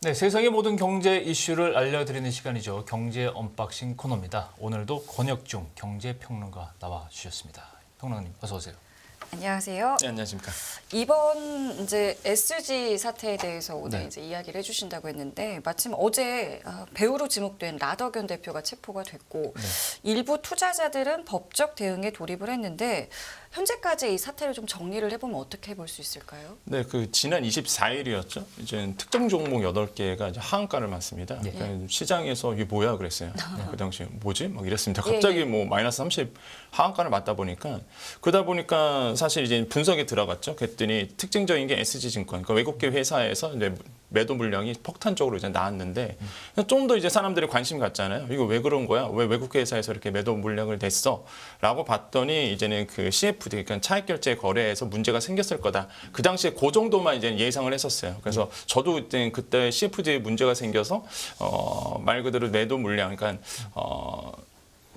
네, 세상의 모든 경제 이슈를 알려드리는 시간이죠. 경제 언박싱 코너입니다. 오늘도 권혁중 경제평론가 나와 주셨습니다. 평론가님 어서 오세요. 안녕하세요. 네, 안녕하십니까. 이번 이제 SG 사태에 대해서 오늘 네. 이제 이야기를 해주신다고 했는데 마침 어제 배우로 지목된 라더견 대표가 체포가 됐고 일부 투자자들은 법적 대응에 돌입을 했는데 현재까지 이 사태를 좀 정리를 해보면 어떻게 볼 수 있을까요? 네, 그 지난 24일이었죠. 이제 특정 종목 8개가 이제 하한가를 맞습니다. 예. 그러니까 시장에서 이게 뭐야 그랬어요. 그 당시에 뭐지? 막 이랬습니다. 예, 갑자기 예. 뭐 마이너스 30 하한가를 맞다 보니까 그러다 보니까 사실 이제 분석에 들어갔죠. 그랬더니 특징적인 게 SG증권, 그러니까 외국계 회사에서 이제 매도 물량이 폭탄적으로 이제 나왔는데 좀 더 이제 사람들이 관심 갖잖아요. 이거 왜 그런 거야? 왜 외국계 회사에서 이렇게 매도 물량을 냈어? 라고 봤더니 이제는 그 CFD, 그러니까 차익 결제 거래에서 문제가 생겼을 거다. 그 당시에 그 정도만 이제 예상을 했었어요. 그래서 저도 그때 CFD에 문제가 생겨서 말 그대로 매도 물량, 그러니까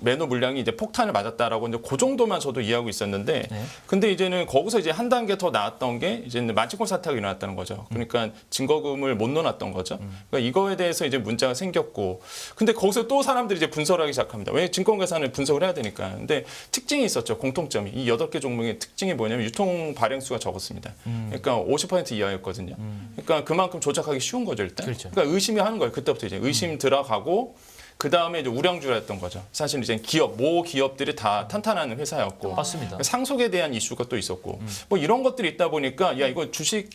매도 물량이 이제 폭탄을 맞았다라고 이제 그 정도만 저도 이해하고 있었는데, 네. 근데 이제는 거기서 이제 한 단계 더 나았던 게 이제는 마진콜 사태가 일어났다는 거죠. 그러니까 증거금을 못 넣어놨던 거죠. 그러니까 이거에 대해서 이제 문제가 생겼고, 근데 거기서 또 사람들이 이제 분석을 하기 시작합니다. 왜 증권회사는 분석을 해야 되니까. 근데 특징이 있었죠. 공통점이. 이 8개 종목의 특징이 뭐냐면 유통 발행수가 적었습니다. 그러니까 50% 이하였거든요. 그러니까 그만큼 조작하기 쉬운 거죠, 일단. 그렇죠. 그러니까 의심이 하는 거예요. 그때부터 이제 의심 들어가고. 그 다음에 이제 우량주였던 거죠. 사실 이제 모 기업들이 다 탄탄한 회사였고, 맞습니다. 상속에 대한 이슈가 또 있었고, 뭐 이런 것들이 있다 보니까 야 이거 주식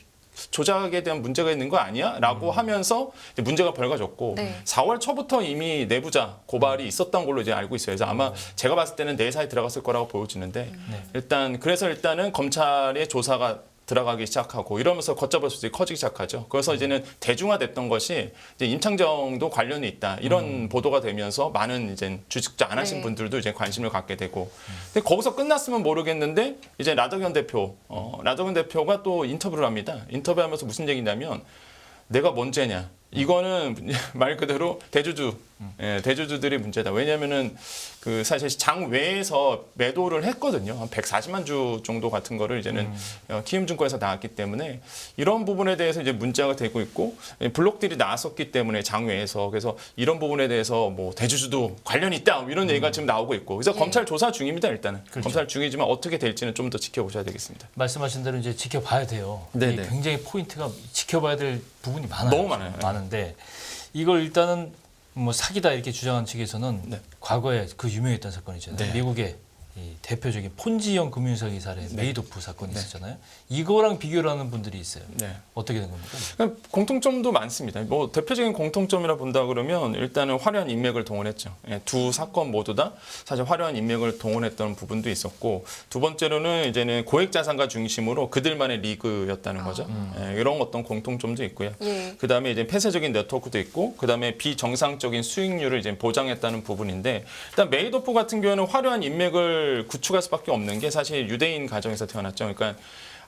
조작에 대한 문제가 있는 거 아니야? 라고 하면서 이제 문제가 벌어졌고, 네. 4월 초부터 이미 내부자 고발이 있었던 걸로 이제 알고 있어요. 그래서 아마 제가 봤을 때는 내사에 들어갔을 거라고 보여지는데, 일단은 검찰의 조사가 들어가기 시작하고 이러면서 걷잡을 수 커지기 시작하죠. 그래서 이제는 대중화됐던 것이 이제 임창정도 관련이 있다 이런 보도가 되면서 많은 이제 주식투자 안 하신 네. 분들도 이제 관심을 갖게 되고, 근데 거기서 끝났으면 모르겠는데 이제 라더견 대표가 또 인터뷰를 합니다. 인터뷰하면서 무슨 얘기냐면 내가 뭔 죄냐. 이거는 말 그대로 대주주들의 문제다. 왜냐하면은 그 사실 장 외에서 매도를 했거든요. 한 140만 주 정도 같은 거를 이제는 키움증권에서 나왔기 때문에 이런 부분에 대해서 이제 문제가 되고 있고, 블록들이 나왔었기 때문에 장 외에서, 그래서 이런 부분에 대해서 뭐 대주주도 관련이 있다 이런 얘기가 지금 나오고 있고, 그래서 예. 검찰 조사 중입니다. 일단은 그렇죠. 검찰 중이지만 어떻게 될지는 좀 더 지켜보셔야 되겠습니다. 말씀하신 대로 이제 지켜봐야 돼요. 네네. 이 굉장히 포인트가 지켜봐야 될 부분이 많아요. 너무 많아요. 많은데 이걸 일단은 뭐 사기다 이렇게 주장한 측에서는 네. 과거에 그 유명했던 사건이 있잖아요. 네. 미국의 이 대표적인 폰지형 금융사기 사례 네. 메이도프 사건이 있었잖아요. 이거랑 비교를 하는 분들이 있어요. 네. 어떻게 된 겁니까? 그러니까 공통점도 많습니다. 뭐 대표적인 공통점이라 본다 그러면 일단은 화려한 인맥을 동원했죠. 예, 두 사건 모두 다 사실 화려한 인맥을 동원했던 부분도 있었고, 두 번째로는 이제는 고액자산가 중심으로 그들만의 리그였다는 거죠. 예, 이런 어떤 공통점도 있고요. 예. 그 다음에 이제 폐쇄적인 네트워크도 있고, 그 다음에 비정상적인 수익률을 이제 보장했다는 부분인데, 일단 메이도프 같은 경우는 화려한 인맥을 구축할 수밖에 없는 게 사실 유대인 가정에서 태어났죠. 그러니까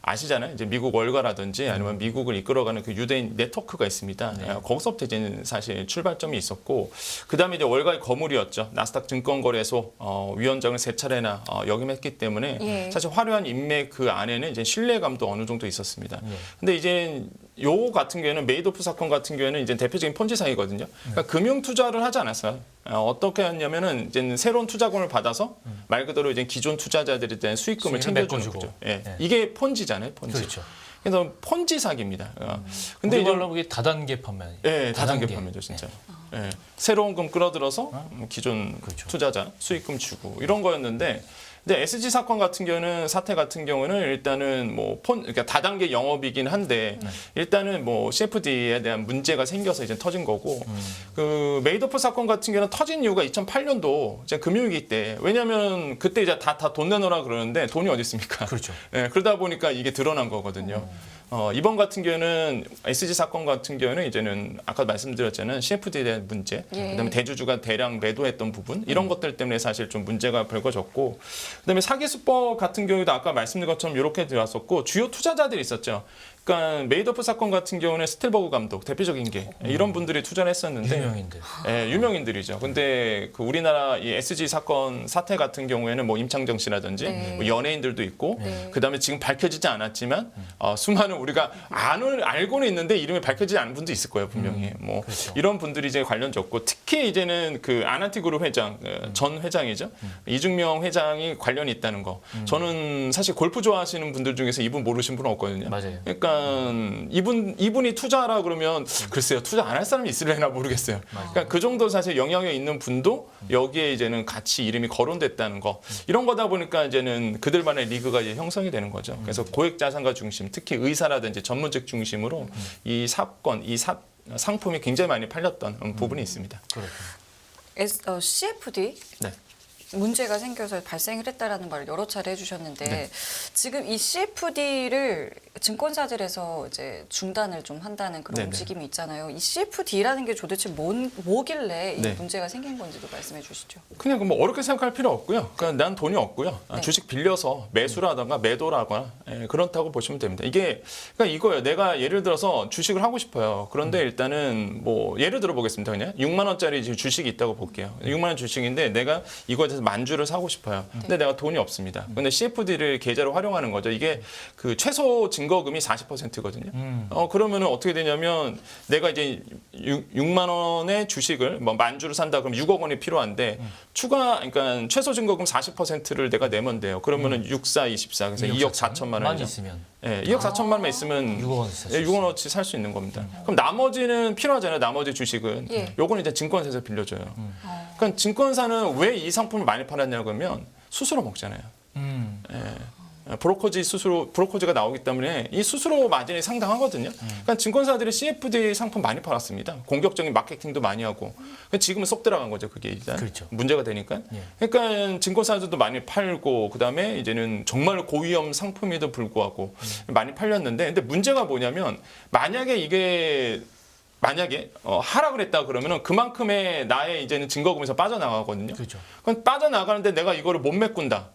아시잖아요. 이제 미국 월가라든지 아니면 미국을 이끌어가는 그 유대인 네트워크가 있습니다. 거기서부터 이제 사실 출발점이 있었고, 그 다음에 이제 월가의 거물이었죠. 나스닥 증권거래소 위원장을 3차례나 역임했기 때문에 예. 사실 화려한 인맥 그 안에는 이제 신뢰감도 어느 정도 있었습니다. 근데 이제 요 같은 경우에는 메이도프 사건 같은 경우에는 이제 대표적인 폰지 사기거든요. 그러니까 금융 투자를 하지 않았어요. 어떻게 했냐면은 이제 새로운 투자금을 받아서 말 그대로 이제 기존 투자자들에 대한 수익금을 수익을 챙겨주는 메꿔주고. 거죠. 예. 네. 이게 폰지잖아요, 폰지. 그렇죠. 그래서 폰지 사기입니다. 근데 근데 이제 이걸로 보기 다단계 판매. 예, 다단계 판매죠, 진짜. 예. 새로운 금 끌어들어서 기존 그렇죠. 투자자 수익금 주고 이런 거였는데, 근데 SG 사건 같은 경우는 사태 같은 경우는 일단은 뭐 그러니까 다단계 영업이긴 한데 일단은 뭐 CFD에 대한 문제가 생겨서 이제 터진 거고, 그 메이도프 사건 같은 경우는 터진 이유가 2008년도 이제 금융위기 때, 왜냐하면 그때 이제 다 돈 내놓으라 그러는데 돈이 어디 있습니까? 그렇죠. 예, 그러다 보니까 이게 드러난 거거든요. 이번 같은 경우는 SG 사건 같은 경우는 이제는 아까 말씀드렸잖아요. CFD에 대한 문제, 예. 그다음에 대주주가 대량 매도했던 부분, 이런 것들 때문에 사실 좀 문제가 불거졌고, 그다음에 사기 수법 같은 경우도 아까 말씀드린 것처럼 이렇게 들어왔었고, 주요 투자자들이 있었죠. 그러니까 메이도프 사건 같은 경우는 스틸버그 감독 대표적인 게 이런 분들이 투자를 했었는데 유명인들. 예, 유명인들이죠. 근데 그 우리나라 이 SG 사건 사태 같은 경우에는 뭐 임창정 씨라든지 네. 뭐 연예인들도 있고 네. 그다음에 지금 밝혀지지 않았지만 수많은 우리가 알고는 있는데 이름이 밝혀지지 않은 분도 있을 거예요 분명히. 뭐 그렇죠. 이런 분들이 이제 관련졌고 특히 이제는 그 아난티그룹 회장 전 회장이죠. 이중명 회장이 관련이 있다는 거. 저는 사실 골프 좋아하시는 분들 중에서 이분 모르신 분은 없거든요. 맞아요. 그러니까 이분이 투자라 그러면 글쎄요 투자 안 할 사람이 있을래나 모르겠어요. 그러니까 그 정도 사실 영향이 있는 분도 여기에 이제는 같이 이름이 거론됐다는 거 이런 거다 보니까 이제는 그들만의 리그가 이제 형성이 되는 거죠. 그래서 고액 자산가 중심, 특히 의사라든지 전문직 중심으로 이 사건, 상품이 굉장히 많이 팔렸던 부분이 있습니다. 그렇군요. CFD 네. 문제가 생겨서 발생을 했다라는 말을 여러 차례 해주셨는데 네. 지금 이 CFD를 증권사들에서 이제 중단을 좀 한다는 그런 네네. 움직임이 있잖아요. 이 CFD라는 게 도대체 뭐길래 이 네. 문제가 생긴 건지도 말씀해 주시죠. 그냥 뭐 어렵게 생각할 필요 없고요. 그러니까 난 돈이 없고요. 네. 주식 빌려서 매수라든가 매도라거나 그렇다고 보시면 됩니다. 이게 그러니까 이거예요. 내가 예를 들어서 주식을 하고 싶어요. 그런데 일단은 뭐 예를 들어 보겠습니다. 그냥 6만 원짜리 주식이 있다고 볼게요. 6만 원 주식인데 내가 이거에 대해서 만주를 사고 싶어요. 근데 내가 돈이 없습니다. 근데 CFD를 계좌로 활용하는 거죠. 이게 그 최소 증거금이 40%거든요. 그러면은 어떻게 되냐면 내가 이제 6만 원의 주식을 뭐 만주를 산다 그러면 6억 원이 필요한데 그러니까 최소 증거금 40%를 내가 내면 돼요. 그러면은 6, 4, 24 그래서 2억 4천만 만 원이죠. 있으면 예, 2억 4천만 원만 있으면 6억 원치 살 수 6억 원어치 살 수 있는 겁니다. 그럼 나머지는 필요하잖아요. 나머지 주식은. 예. 요거는 이제 증권사에서 빌려줘요. 그러니까 증권사는 왜 이 상품을 많이 팔았냐고 하면 수수료 먹잖아요. 브로커지가 나오기 때문에 이 수수료 마진이 상당하거든요. 그러니까 증권사들이 CFD 상품 많이 팔았습니다. 공격적인 마케팅도 많이 하고. 지금은 쏙 들어간 거죠. 그게 일단 그렇죠. 문제가 되니까. 예. 그러니까 증권사들도 많이 팔고 그다음에 이제는 정말 고위험 상품에도 불구하고 많이 팔렸는데 근데 문제가 뭐냐면 만약에 하락을 했다 그러면은 그만큼의 나의 이제는 증거금에서 빠져나가거든요. 그렇죠. 그럼 빠져나가는데 내가 이거를 못 메꾼다.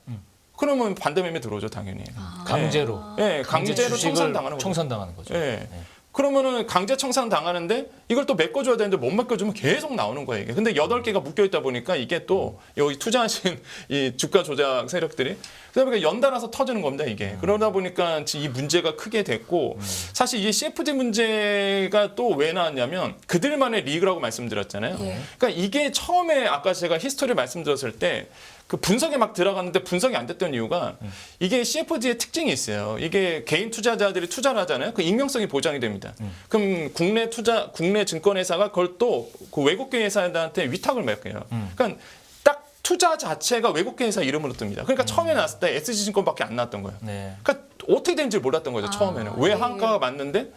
그러면 반대매매 들어오죠, 당연히. 강제로. 예, 강제로 주식을 청산당하는 거죠. 청산당하는 거죠. 예. 그러면은 강제 청산 당하는데 이걸 또 메꿔줘야 되는데 못 메꿔주면 계속 나오는 거예요, 이게. 근데 8개가 묶여있다 보니까 이게 또 여기 투자하신 이 주가 조작 세력들이 그러다 보니까 연달아서 터지는 겁니다, 이게. 그러다 보니까 이 문제가 크게 됐고 사실 이 CFD 문제가 또 왜 나왔냐면 그들만의 리그라고 말씀드렸잖아요. 예. 그러니까 이게 처음에 아까 제가 히스토리 말씀드렸을 때 그 분석에 막 들어갔는데 분석이 안 됐던 이유가 이게 CFD의 특징이 있어요. 이게 개인 투자자들이 투자를 하잖아요. 그 익명성이 보장이 됩니다. 그럼 국내 증권회사가 그걸 또 그 외국계 회사한테 위탁을 맡겨요. 그러니까 딱 투자 자체가 외국계 회사 이름으로 뜹니다. 그러니까 처음에 나왔을 때 SG증권밖에 안 나왔던 거예요. 네. 그러니까 어떻게 되는지 몰랐던 거죠. 처음에는. 왜 네. 한가가 맞는데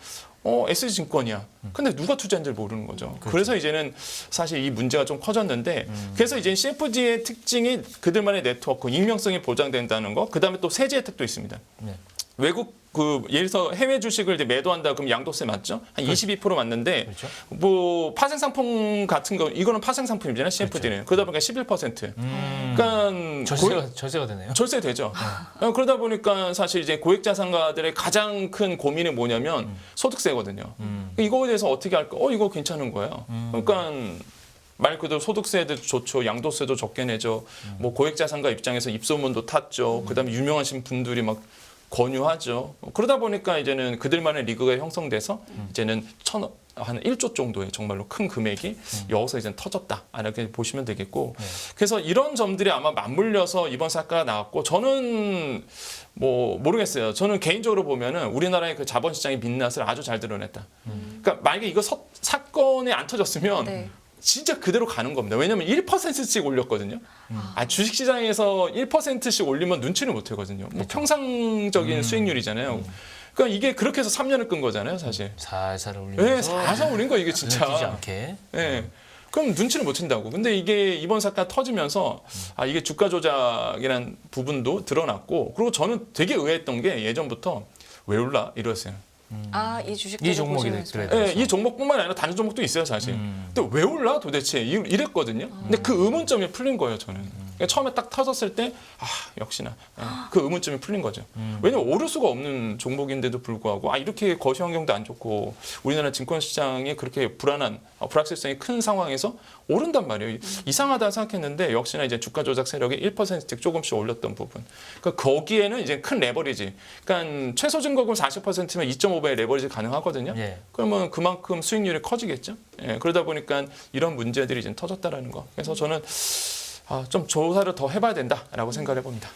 SG증권이야. 근데 누가 투자한지 모르는 거죠. 그래서 이제는 사실 이 문제가 좀 커졌는데 그래서 이제 CFD의 특징이 그들만의 네트워크, 익명성이 보장된다는 거. 그다음에 또 세제 혜택도 있습니다. 네. 외국 예를 들어서 해외 주식을 이제 매도한다 그럼 양도세 맞죠? 한 22% 맞는데 그렇죠. 뭐 파생 상품 같은 거 이거는 파생 상품이잖아요. CFD는. 그러다 보니까 11%. 그러니까 절세가 되네요. 절세 되죠. 그러다 보니까 사실 이제 고액 자산가들의 가장 큰 고민이 뭐냐면 소득세거든요. 이거에 대해서 어떻게 할까? 이거 괜찮은 거예요. 그러니까 말 그대로 소득세도 좋죠. 양도세도 적게 내죠. 뭐 고액 자산가 입장에서 입소문도 탔죠. 그다음에 유명하신 분들이 막 권유하죠. 그러다 보니까 이제는 그들만의 리그가 형성돼서 이제는 한 1조 정도의 정말로 큰 금액이 여기서 이제 터졌다. 이렇게 보시면 되겠고. 그래서 이런 점들이 아마 맞물려서 이번 사건가 나왔고 저는 뭐 모르겠어요. 저는 개인적으로 보면은 우리나라의 그 자본시장의 민낯을 아주 잘 드러냈다. 그러니까 만약에 이거 사건이 안 터졌으면 네. 진짜 그대로 가는 겁니다. 왜냐하면 1%씩 올렸거든요. 주식시장에서 1%씩 올리면 눈치를 못 채거든요. 뭐 평상적인 수익률이잖아요. 그러니까 이게 그렇게 해서 3년을 끈 거잖아요, 사실. 살살 올리면서 네, 살살 올린 거 이게 진짜. 눈치지 않게. 네. 그럼 눈치를 못 챈다고. 근데 이게 이번 사건 터지면서 이게 주가 조작이라는 부분도 드러났고 그리고 저는 되게 의아했던 게 예전부터 왜 올라? 이랬어요. 이 주식 이 종목이 보시면서요. 그래. 이 종목뿐만 아니라 다른 종목도 있어요, 사실. 근데 왜 올라 도대체? 이랬거든요. 근데 그 의문점이 풀린 거예요, 저는. 그러니까 처음에 딱 터졌을 때 역시나 그 의문점이 풀린 거죠. 왜냐면 오를 수가 없는 종목인데도 불구하고 이렇게 거시 환경도 안 좋고 우리나라 증권시장이 그렇게 불안한 불확실성이 큰 상황에서 오른단 말이에요. 이상하다 생각했는데 역시나 이제 주가 조작 세력이 1%씩 조금씩 올렸던 부분. 그러니까 거기에는 이제 큰 레버리지. 그러니까 최소 증거금 40%면 2.5배의 레버리지 가능하거든요. 예. 그러면 그만큼 수익률이 커지겠죠. 예, 그러다 보니까 이런 문제들이 이제 터졌다라는 거. 그래서 저는 좀 조사를 더 해봐야 된다라고 생각을 해봅니다.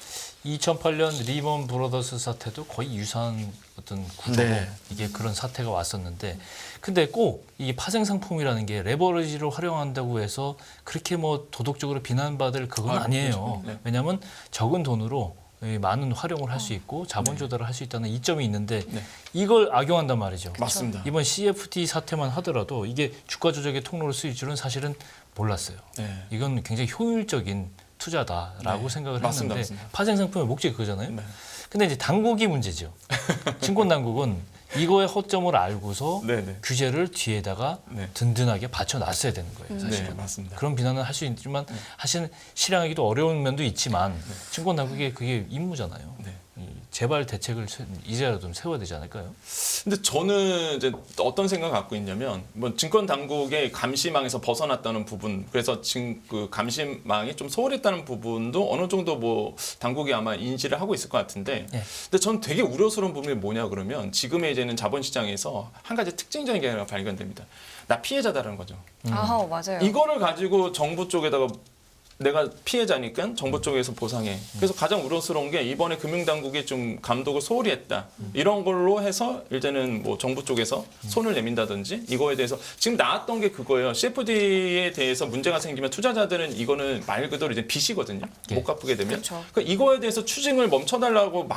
2008년 리먼 브로더스 사태도 거의 유사한 어떤 구조로 네. 이게 그런 사태가 왔었는데, 근데 꼭 이 파생 상품이라는 게 레버리지로 활용한다고 해서 그렇게 뭐 도덕적으로 비난받을 그건 아니에요. 그렇죠. 네. 왜냐하면 적은 돈으로 이 많은 활용을 할 수 있고 자본 조달을 할 수 있다는 이점이 있는데 네. 이걸 악용한단 말이죠. 맞습니다. 이번 CFD 사태만 하더라도 이게 주가 조작의 통로로 쓰일 줄은 사실은 몰랐어요. 네. 이건 굉장히 효율적인 투자다라고 네. 생각을 맞습니다. 했는데 맞습니다. 파생 상품의 목적이 그거잖아요. 네. 근데 이제 당국이 문제죠. 증권 당국은 이거의 허점을 알고서 네, 네. 규제를 뒤에다가 네. 든든하게 받쳐놨어야 되는 거예요. 사실은. 네, 맞습니다. 그런 비난은 할 수 있지만 사실은 실행하기도 어려운 면도 있지만 증권 당국의 그게 임무잖아요. 네. 재발 대책을 이제라도 좀 세워야 되지 않을까요? 근데 저는 이제 어떤 생각을 갖고 있냐면 뭐 증권 당국의 감시망에서 벗어났다는 부분, 그래서 지금 그 감시망이 좀 소홀했다는 부분도 어느 정도 뭐 당국이 아마 인지를 하고 있을 것 같은데, 예. 근데 전 되게 우려스러운 부분이 뭐냐 그러면 지금의 이제는 자본시장에서 한 가지 특징적인 게 하나 발견됩니다. 나 피해자다라는 거죠. 맞아요. 이거를 가지고 정부 쪽에다가 내가 피해자니까 정부 쪽에서 보상해. 그래서 가장 우려스러운 게 이번에 금융당국이 좀 감독을 소홀히 했다. 이런 걸로 해서 이제는 뭐 정부 쪽에서 손을 내민다든지 이거에 대해서 지금 나왔던 게 그거예요. CFD에 대해서 문제가 생기면 투자자들은 이거는 말 그대로 이제 빚이거든요. 예. 못 갚게 되면. 그렇죠. 그러니까 이거에 대해서 추징을 멈춰달라고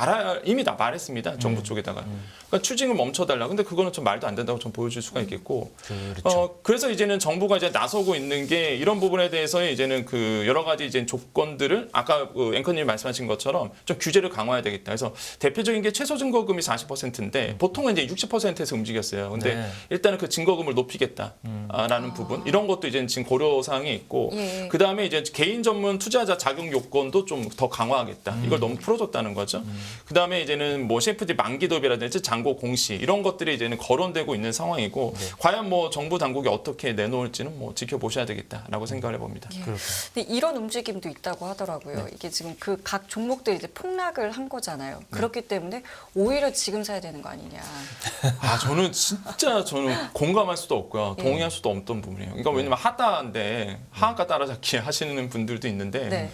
이미 다 말했습니다. 정부 쪽에다가. 그러니까 추징을 멈춰달라. 근데 그거는 좀 말도 안 된다고 좀 보여줄 수가 있겠고. 그렇죠. 그래서 이제는 정부가 이제 나서고 있는 게 이런 부분에 대해서 이제는 그 여러 가지 이제 조건들을 아까 그 앵커님이 말씀하신 것처럼 좀 규제를 강화해야 되겠다. 그래서 대표적인 게 최소 증거금이 40%인데 보통은 이제 60%에서 움직였어요. 근데 네. 일단은 그 증거금을 높이겠다라는 부분 이런 것도 이제 지금 고려 사항에 있고 예. 그 다음에 이제 개인 전문 투자자 자격 요건도 좀 더 강화하겠다. 이걸 너무 풀어줬다는 거죠. 그 다음에 이제는 뭐 CFD 만기 도입이라든지 잔고 공시 이런 것들이 이제는 거론되고 있는 상황이고 과연 뭐 정부 당국이 어떻게 내놓을지는 뭐 지켜보셔야 되겠다라고 생각을 해봅니다. 그렇군요. 근데 이런 움직임도 있다고 하더라고요. 이게 지금 그 각 종목들이 이제 폭락을 한 거잖아요. 그렇기 때문에 오히려 지금 사야 되는 거 아니냐. 저는 진짜 공감할 수도 없고요. 동의할 수도 없던 부분이에요. 그러니까 왜냐면 하다인데 하한가 따라잡기 하시는 분들도 있는데 네.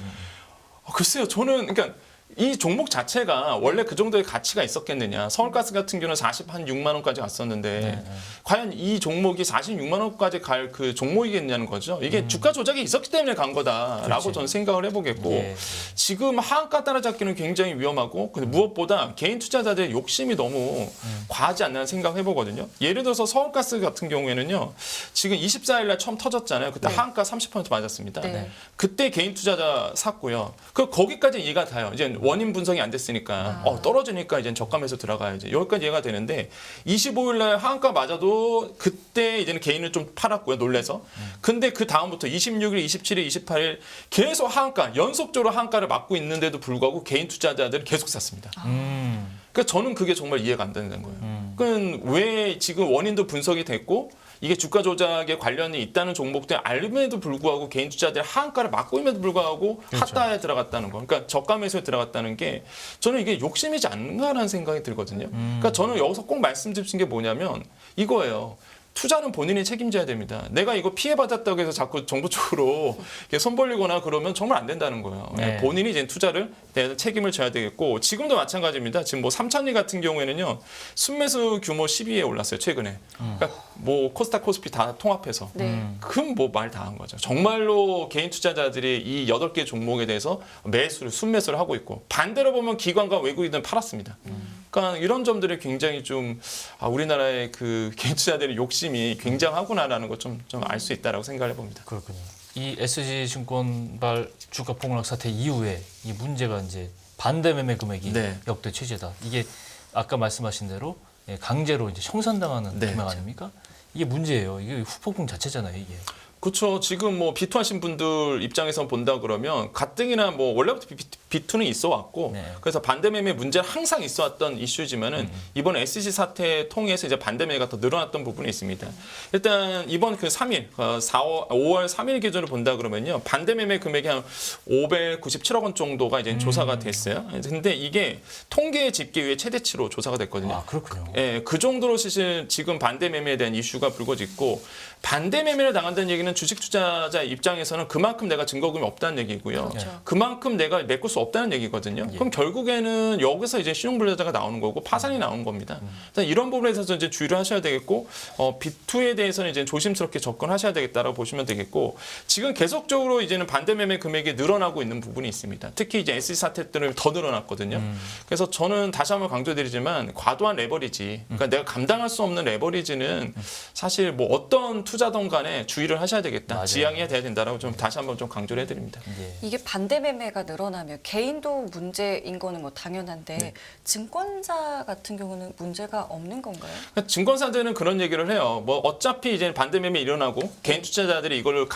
글쎄요. 저는 그러니까 이 종목 자체가 원래 그 정도의 가치가 있었겠느냐. 서울가스 같은 경우는 46만 원까지 갔었는데 과연 이 종목이 46만 원까지 갈 그 종목이겠냐는 거죠. 이게 주가 조작이 있었기 때문에 간 거다라고 그렇지. 저는 생각을 해보겠고 예. 지금 하한가 따라잡기는 굉장히 위험하고 근데 무엇보다 개인 투자자들의 욕심이 너무 과하지 않나 생각을 해보거든요. 예를 들어서 서울가스 같은 경우에는요. 지금 24일 날 처음 터졌잖아요. 그때 하한가 30% 맞았습니다. 네. 그때 개인 투자자 샀고요. 거기까지 이해가 가요. 이제 원인 분석이 안 됐으니까 떨어지니까 이제 저가에서 들어가야지. 여기까지 이해가 되는데 25일 날 하한가 맞아도 그때 이제는 개인을 좀 팔았고요. 놀래서. 근데 그 다음부터 26일, 27일, 28일 계속 하한가 연속적으로 하한가를 맞고 있는데도 불구하고 개인 투자자들이 계속 샀습니다. 그러니까 저는 그게 정말 이해가 안 되는 거예요. 그러니까 왜 지금 원인도 분석이 됐고 이게 주가 조작에 관련이 있다는 종목들 알림에도 불구하고 개인 투자자들이 하한가를 막고 있음에도 불구하고 핫다에 들어갔다는 거. 그러니까 저가 매수에 들어갔다는 게 저는 이게 욕심이지 않는가라는 생각이 들거든요. 그러니까 저는 여기서 꼭 말씀드린 게 뭐냐면 이거예요. 투자는 본인이 책임져야 됩니다. 내가 이거 피해받았다고 해서 자꾸 정부 쪽으로 손 벌리거나 그러면 정말 안 된다는 거예요. 네. 본인이 이제 투자를 대해서 책임을 져야 되겠고 지금도 마찬가지입니다. 지금 뭐 삼천리 같은 경우에는요. 순매수 규모 12에 올랐어요. 최근에. 그러니까 뭐 코스닥 코스피 다 통합해서. 네. 그럼 뭐 말 다 한 거죠. 정말로 개인 투자자들이 이 8개 종목에 대해서 순매수를 하고 있고 반대로 보면 기관과 외국인들은 팔았습니다. 그러니까 이런 점들이 굉장히 좀 우리나라의 그 개인 투자들의 욕심이 굉장하구나라는 걸 좀 알 수 있다라고 생각을 해봅니다. 그렇군요. 이 SG증권발 주가 폭락 사태 이후에 이 문제가 이제 반대 매매 금액이 네. 역대 최저다. 이게 아까 말씀하신 대로 강제로 이제 청산당하는 네. 금액 아닙니까? 이게 문제예요. 이게 후폭풍 자체잖아요, 이게. 그렇죠. 지금 뭐 비투하신 분들 입장에서 본다 그러면 가뜩이나 뭐 원래부터 비투는 있어 왔고 네. 그래서 반대매매 문제는 항상 있어 왔던 이슈지만은 이번 SG 사태 통해서 이제 반대매매가 더 늘어났던 부분이 있습니다. 일단 이번 그 3일, 5월 3일 기준으로 본다 그러면요. 반대매매 금액이 한 597억 원 정도가 이제 조사가 됐어요. 근데 이게 통계 집계위의 최대치로 조사가 됐거든요. 아, 그렇군요. 예, 그 정도로 사실 지금 반대매매에 대한 이슈가 불거졌고 반대매매를 당한다는 얘기는 주식 투자자 입장에서는 그만큼 내가 증거금이 없다는 얘기고요. 그렇죠. 그만큼 내가 메꿀 수 없다는 얘기거든요. 그럼 결국에는 여기서 이제 신용불량자가 나오는 거고 파산이 나오는 겁니다. 그래서 이런 부분에 있어서 이제 주의를 하셔야 되겠고 B2에 대해서는 이제 조심스럽게 접근하셔야 되겠다라고 보시면 되겠고 지금 계속적으로 이제는 반대매매 금액이 늘어나고 있는 부분이 있습니다. 특히 이제 SG 사태 때는 더 늘어났거든요. 그래서 저는 다시 한번 강조드리지만 과도한 레버리지, 그러니까 내가 감당할 수 없는 레버리지는 사실 뭐 어떤 투자든 간에 주의를 하셔야 되겠다. 맞아요. 지양해야 돼야 된다라고 좀 다시 한번 좀 강조를 해드립니다. 예. 이게 반대 매매가 늘어나면 개인도 문제인 거는 뭐 당연한데 네. 증권사 같은 경우는 문제가 없는 건가요? 그러니까 증권사들은 그런 얘기를 해요. 뭐 어차피 이제 반대매매 일어나고 개인 투자자들이 이걸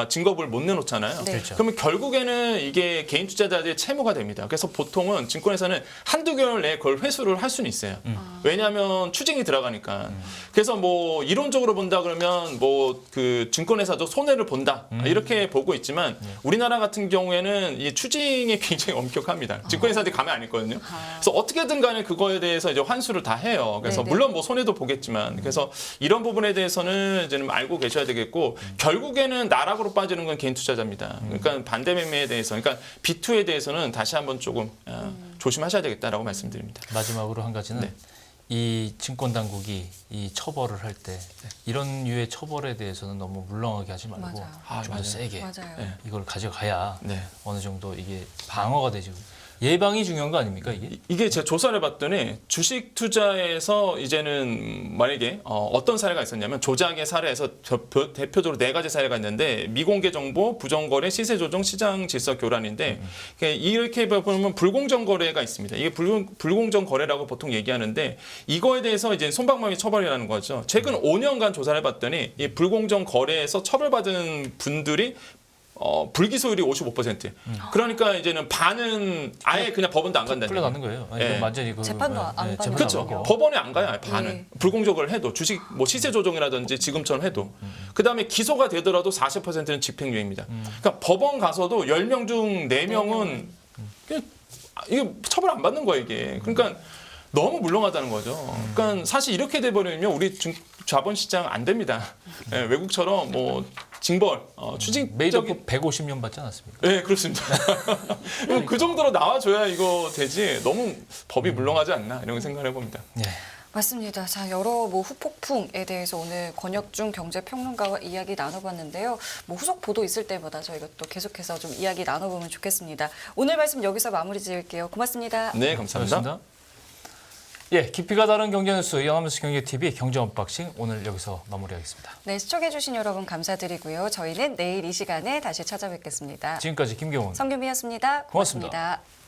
증거를 못 내놓잖아요. 네. 그렇죠. 그러면 결국에는 이게 개인 투자자들의 채무가 됩니다. 그래서 보통은 증권에서는 한두 개월 내에 그걸 회수를 할 수는 있어요. 왜냐하면 추징이 들어가니까. 그래서 뭐 이론적으로 본다 그러면 뭐 그 증권회사도 손해를 본다 이렇게 보고 있지만 우리나라 같은 경우에는 이 추징이 굉장히 엄격합니다. 증권회사들이 가만 안 있거든요. 그래서 어떻게든 간에 그거에 대해서 이제 환수를 다 해요. 그래서 네네. 물론 뭐 손해도 보겠지만 그래서 이런 부분에 대해서는 이제 좀 알고 계셔야 되겠고 결국에는 나락으로 빠지는 건 개인 투자자입니다. 그러니까 반대매매에 대해서, 그러니까 B2에 대해서는 다시 한번 조금 조심하셔야 되겠다라고 말씀드립니다. 마지막으로 한 가지는 네. 이 증권 당국이 이 처벌을 할 때 이런 류의 처벌에 대해서는 너무 물렁하게 하지 말고 맞아요. 아, 좀 더 맞아요. 세게 맞아요. 네. 이걸 가져가야 네. 어느 정도 이게 방어가 되죠. 예방이 중요한 거 아닙니까 이게? 이게 제가 조사를 해봤더니 주식 투자에서 이제는 만약에 어떤 사례가 있었냐면 조작의 사례에서 대표적으로 4가지 사례가 있는데 미공개 정보, 부정거래, 시세 조정, 시장 질서 교란인데 이렇게 보면 불공정 거래가 있습니다. 이게 불공정 거래라고 보통 얘기하는데 이거에 대해서 이제 솜방망이 처벌이라는 거죠. 최근 5년간 조사를 해봤더니 이 불공정 거래에서 처벌받은 분들이 불기소율이 55%. 그러니까 이제는 반은 아예 그냥 법원도 안 간다는 풀려가는 얘기예요. 거예요. 아니, 예. 완전히 그 재판도 안 받는 재판도 그렇죠. 안 받고. 법원에 안 가요. 아예 반은. 네. 불공정을 해도 주식 뭐 시세 조정이라든지 지금처럼 해도. 그다음에 기소가 되더라도 40%는 집행유예입니다. 그러니까 법원 가서도 10명 중 4명은 이게 처벌 안 받는 거예요, 이게. 그러니까 너무 물렁하다는 거죠. 그러니까 사실 이렇게 돼 버리면 우리 자본시장 안 됩니다. 예, 외국처럼 뭐 징벌, 추징적인 메이저급 150년 받지 않았습니까? 네, 그렇습니다. 그 정도로 나와줘야 이거 되지. 너무 법이 물렁하지 않나 이런 생각을 해봅니다. 예. 맞습니다. 자, 여러 뭐 후폭풍에 대해서 오늘 권혁중 경제평론가와 이야기 나눠봤는데요. 뭐 후속 보도 있을 때마다 저희가 또 계속해서 좀 이야기 나눠보면 좋겠습니다. 오늘 말씀 여기서 마무리 지을게요. 고맙습니다. 네, 감사합니다. 고맙습니다. 예, 깊이가 다른 경제뉴스 연합뉴스 경제TV 경제 언박싱 오늘 여기서 마무리하겠습니다. 네, 시청해주신 여러분 감사드리고요. 저희는 내일 이 시간에 다시 찾아뵙겠습니다. 지금까지 김경훈 성규미였습니다. 고맙습니다. 고맙습니다.